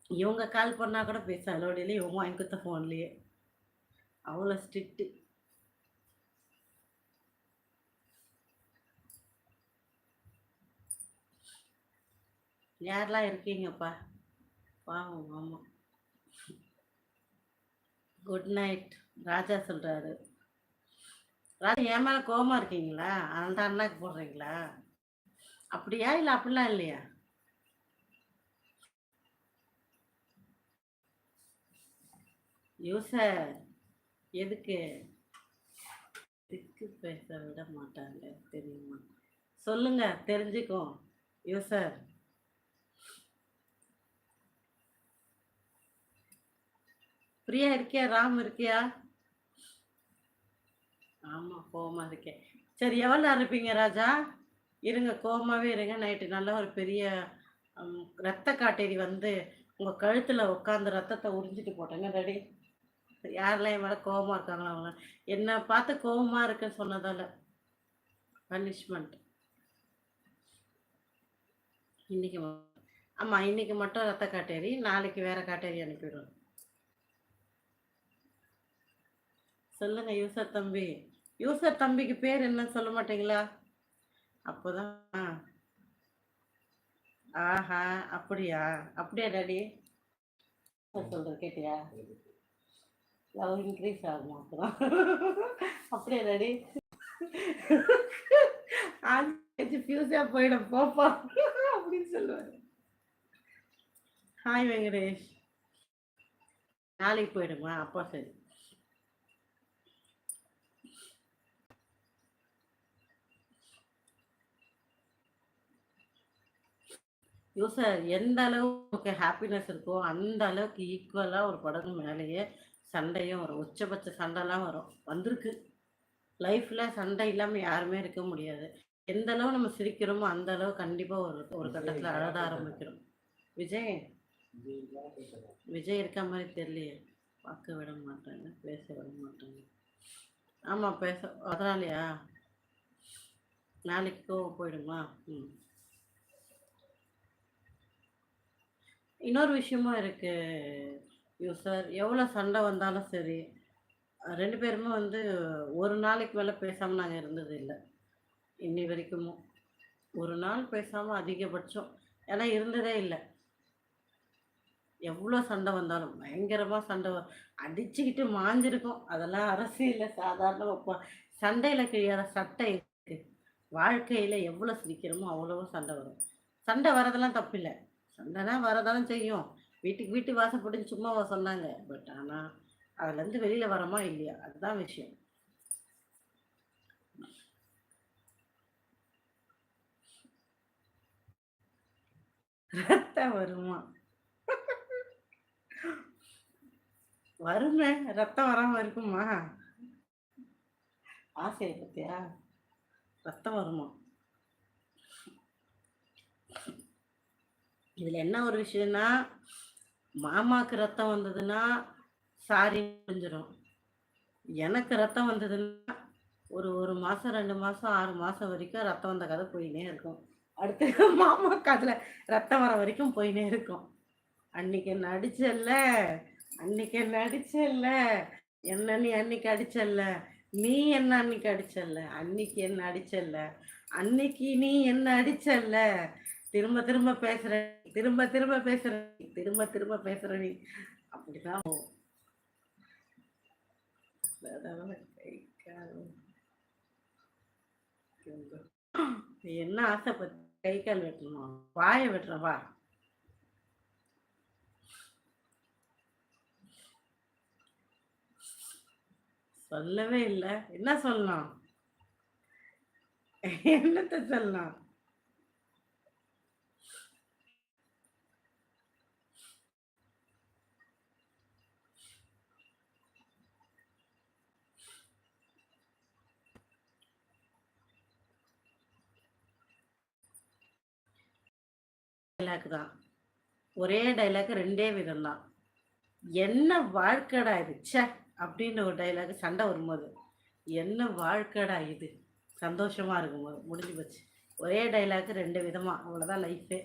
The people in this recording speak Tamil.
இவங்க கால் பண்ணா கூட பேச அலோடு இல்ல. இவங்க வாங்கி குடுத்த ஃபோன்லயே. அவ்வளோ ஸ்ட்ரிக்ட்டு. யாரெல்லாம் இருக்கீங்கப்பா? பாவம் ஆமா. Good night. ராஜா சொல்றாரு. ராஜா என் மேல கோவமா இருக்கீங்களா? அதனால தான் அண்ணாக்கு போடுறீங்களா? அப்படியா? இல்ல அப்படிலாம் இல்லையா? யூசர் எதுக்கு? திக்கு பேச விட மாட்டாங்க தெரியுமா? சொல்லுங்க தெரிஞ்சுக்கும். யூசர் பிரியா இருக்கியா? ராம் இருக்கியா? ஆமா கோவமா இருக்கேன். சரி எவ்வளோ நேரம் இருப்பீங்க ராஜா? இருங்க கோவமாவே இருங்க. நைட்டு நல்ல ஒரு பெரிய ரத்த காட்டேரி வந்து உங்க கழுத்துல உட்காந்து ரத்தத்தை உறிஞ்சிட்டு போட்டேங்க ரெடி. யாரெல்லாம் என் மேல கோவமா இருக்காங்களோ அவங்க என்ன பார்த்து கோவமா இருக்குன்னு சொன்னதால பனிஷ்மெண்ட். இன்னைக்கு ஆமா இன்னைக்கு மட்டும் ரத்த காட்டேரி, நாளைக்கு வேற காட்டேரி அனுப்பிடுவோம். சொல்லுங்க யூசர் தம்பி. யூசர் தம்பிக்கு பேர் என்ன சொல்ல மாட்டீங்களா? அப்போதான். ஆஹா அப்படியா? அப்படியா டாடி? சொல்றது கேட்டியா? லவ் இன்க்ரீஸ் ஆகுமா அப்புறம்? அப்படியா டாடி? ஆச்சு ஃபியூஸா போயிடும் போப்பா அப்படின்னு சொல்லுவாரு. ஹாய் வெங்கடேஷ். நாளைக்கு போயிடுமா? அப்பா சரி. யூசர் எந்த அளவுக்கு ஹாப்பினஸ் இருக்கோ அந்த அளவுக்கு ஈக்குவலாக ஒரு படகு மேலேயே சண்டையும் வரும். உச்சபட்ச சண்டைலாம் வரும், வந்திருக்கு. லைஃப்பில் சண்டை இல்லாமல் யாருமே இருக்க முடியாது. எந்த அளவு நம்ம சிரிக்கிறோமோ அந்த அளவு கண்டிப்பாக ஒரு ஒரு கட்டத்தில் அழக ஆரம்பிக்கிறோம். விஜய் விஜய் இருக்க மாதிரி தெரியலையே. பார்க்க விட மாட்டாங்க, பேச விட மாட்டாங்க. ஆமாம் பேச அதனாலயா? நாளைக்கு கோவம் போயிடுமா? ம். இன்னொரு விஷயமும் இருக்கு யூசர். எவ்வளோ சண்டை வந்தாலும் சரி, 2 பேருமே வந்து ஒரு நாளைக்கு மேலே பேசாமல் நாங்கள் இருந்தது இல்லை இன்னி வரைக்கும். ஒரு நாள் பேசாமல் அதிகபட்சம் ஏன்னா இருந்ததே இல்லை. எவ்வளோ சண்டை வந்தாலும் பயங்கரமாக சண்டை அடிச்சுக்கிட்டு மாஞ்சிருக்கும். அதெல்லாம் அரசியலில் சாதாரண சண்டையில் கிழியாத சட்டை இருக்கு. வாழ்க்கையில் எவ்வளோ சிரிக்கிறோமோ அவ்வளவோ சண்டை வரும். சண்டை வரதெல்லாம் தப்பில்லை. சண்டைனா வரதானே செய்யும். வீட்டுக்கு வீட்டு வாசப்பட்டுன்னு சும்மாவா சொன்னாங்க. பட் ஆனால் அதுலேருந்து வெளியில் வரோமா இல்லையா அதுதான் விஷயம். ரத்தம் வருமா? வருமே, ரத்தம் வராமல் இருக்குமா? ஆசையை பத்தியா? ரத்தம் வருமா? இதில் என்ன ஒரு விஷயம்னா, மாமாவுக்கு ரத்தம் வந்ததுன்னா சாரி முடிஞ்சிடும். எனக்கு ரத்தம் வந்ததுன்னா ஒரு மாதம் 2 மாதம் 6 மாதம் வரைக்கும் ரத்தம் வந்த கதை போயினே இருக்கும். அடுத்து மாமாவுக்கு அதில் ரத்தம் வர வரைக்கும் போயினே இருக்கும். அன்னைக்கு என்ன அடிச்சல்ல, அன்னைக்கு என்ன அடிச்சல்ல, என்ன நீ அன்னைக்கு அடிச்சல்ல, நீ என்ன அன்னைக்கு அடிச்சல்ல, அன்னைக்கு என்ன அடிச்சல்ல, அன்னைக்கு நீ என்ன அடிச்சல்ல, திரும்ப திரும்ப பேசுற, திரும்ப திரும்ப பேசுற, திரும்ப திரும்ப பேசுற நீ அப்படிதான் என்ன ஆசைப்பட்டு கை கால் வெட்டணும், வாய வெட்டுறேன் வா. சொல்லவே இல்லை. என்ன சொல்லலாம்? என்னத்த சொல்லலாம்? டைலாக் தான். ஒரே டைலாக் 2 விதம் தான். என்ன வாழ்க்கடா இது ச்சே அப்படின்னு ஒரு டைலாக் சண்டை வரும்போது, என்ன வாழ்க்கடா இது சந்தோஷமா இருக்கும்போது முடிஞ்சு போச்சு. ஒரே டைலாக் 2 விதமா, அவ்வளோதான் லைஃபே.